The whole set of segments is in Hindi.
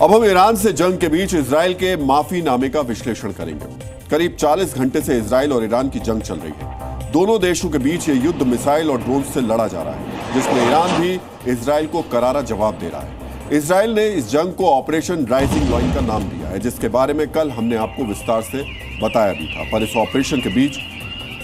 अब हम ईरान से जंग के बीच इजराइल के माफीनामे का विश्लेषण करेंगे। करीब 40 घंटे से इजराइल और ईरान की जंग चल रही है। दोनों देशों के बीच ये युद्ध मिसाइल और ड्रोन से लड़ा जा रहा है, जिसमें ईरान भी इजराइल को करारा जवाब दे रहा है। इजराइल ने इस जंग को ऑपरेशन राइजिंग लाइन का नाम दिया है, जिसके बारे में कल हमने आपको विस्तार से बताया भी था। पर इस ऑपरेशन के बीच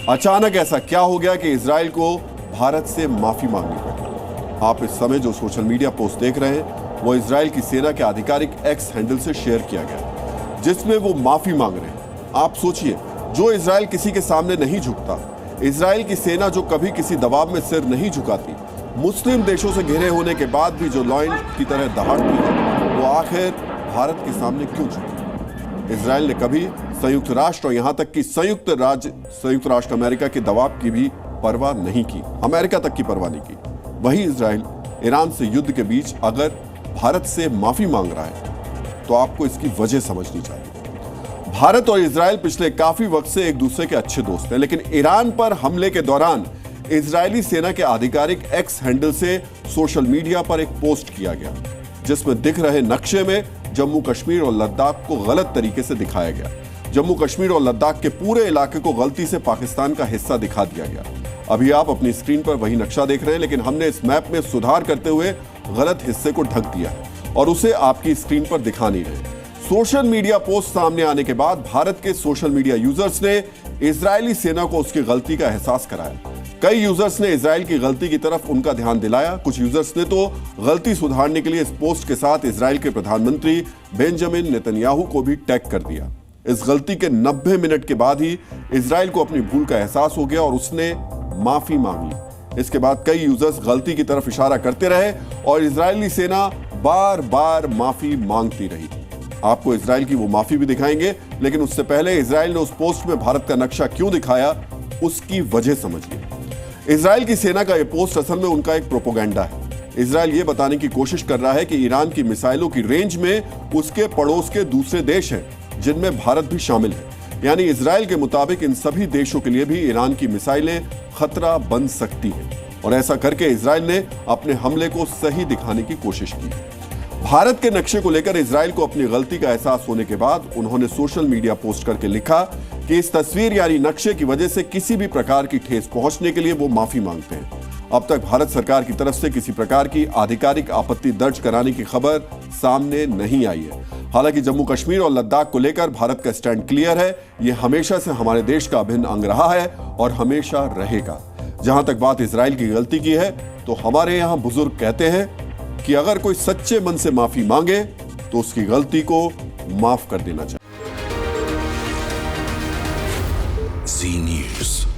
अचानक ऐसा क्या हो गया कि इजराइल को भारत से माफी मांगनी पड़ी। आप इस समय जो सोशल मीडिया पोस्ट देख रहे हैं वो इजराइल की सेना के आधिकारिक एक्स हैंडल से शेयर किया गया, जिसमें वो माफी मांग रहे हैं। आप सोचिए, जो इजराइल किसी के सामने नहीं झुकता, इजराइल की सेना जो कभी किसी दबाव में सिर नहीं झुकाती, मुस्लिम देशों से घिरे होने के बाद भी जो लॉयन की तरह दहाड़ती है, वो आखिर भारत के सामने क्यों झुकी? इजराइल ने कभी संयुक्त राष्ट्र और यहां तक कि संयुक्त राष्ट्र अमेरिका के दबाव की भी परवाह नहीं की, अमेरिका तक की परवाह नहीं की। वही इजराइल ईरान से युद्ध के बीच अगर भारत से माफी मांग रहा है तो आपको इसकी वजह समझनी चाहिए। भारत और इजराइल पिछले काफी वक्त से एक दूसरे के अच्छे दोस्त हैं, लेकिन ईरान पर हमले के दौरान इजरायली सेना के आधिकारिक एक्स हैंडल से सोशल मीडिया पर एक पोस्ट किया गया, जिसमें दिख रहे नक्शे में जम्मू कश्मीर और लद्दाख को गलत तरीके से दिखाया गया। जम्मू कश्मीर और लद्दाख के पूरे इलाके को गलती से पाकिस्तान का हिस्सा दिखा दिया गया। अभी आप अपनी स्क्रीन पर वही नक्शा देख रहे हैं, लेकिन हमने इस मैप में सुधार करते हुए गलत हिस्से को ढक दिया है और उसे आपकी स्क्रीन पर दिखा नहीं रहे। सोशल मीडिया पोस्ट सामने आने के बाद भारत के सोशल मीडिया यूजर्स ने इजरायली सेना को उसकी गलती का एहसास कराया। कई यूजर्स ने इजराइल की गलती की तरफ उनका ध्यान दिलाया। कुछ यूजर्स ने तो गलती सुधारने के लिए इस पोस्ट के साथ इजराइल के प्रधानमंत्री बेंजामिन नेतन्याहू को भी टैग कर दिया। इस गलती के 90 मिनट के बाद ही इजराइल को अपनी भूल का एहसास हो गया और उसने माफी मांग ली। इसके बाद कई यूजर्स गलती की तरफ इशारा करते रहे और इजरायली सेना बार बार माफी मांगती रही। आपको इजराइल की वो माफी भी दिखाएंगे, लेकिन उससे पहले इजराइल ने उस पोस्ट में भारत का नक्शा क्यों दिखाया, उसकी वजह समझिए। इजराइल की सेना का यह पोस्ट असल में उनका एक प्रोपोगेंडा है। इजराइल ये बताने की कोशिश कर रहा है कि ईरान की मिसाइलों की रेंज में उसके पड़ोस के दूसरे देश हैं, जिनमें भारत भी शामिल है। यानी इजराइल के मुताबिक इन सभी देशों के लिए भी ईरान की मिसाइलें खतरा बन सकती हैं और ऐसा करके इजराइल ने अपने हमले को सही दिखाने की कोशिश की। भारत के नक्शे को लेकर इजराइल को अपनी गलती का एहसास होने के बाद उन्होंने सोशल मीडिया पोस्ट करके लिखा कि इस तस्वीर यानी नक्शे की वजह से किसी भी प्रकार की ठेस पहुंचने के लिए वो माफी मांगते हैं। अब तक भारत सरकार की तरफ से किसी प्रकार की आधिकारिक आपत्ति दर्ज कराने की खबर सामने नहीं आई है। हालांकि जम्मू कश्मीर और लद्दाख को लेकर भारत का स्टैंड क्लियर है। यह हमेशा से हमारे देश का अभिन्न अंग रहा है और हमेशा रहेगा। जहां तक बात इजराइल की गलती की है, तो हमारे यहां बुजुर्ग कहते हैं कि अगर कोई सच्चे मन से माफी मांगे तो उसकी गलती को माफ कर देना चाहिए। जी न्यूज़।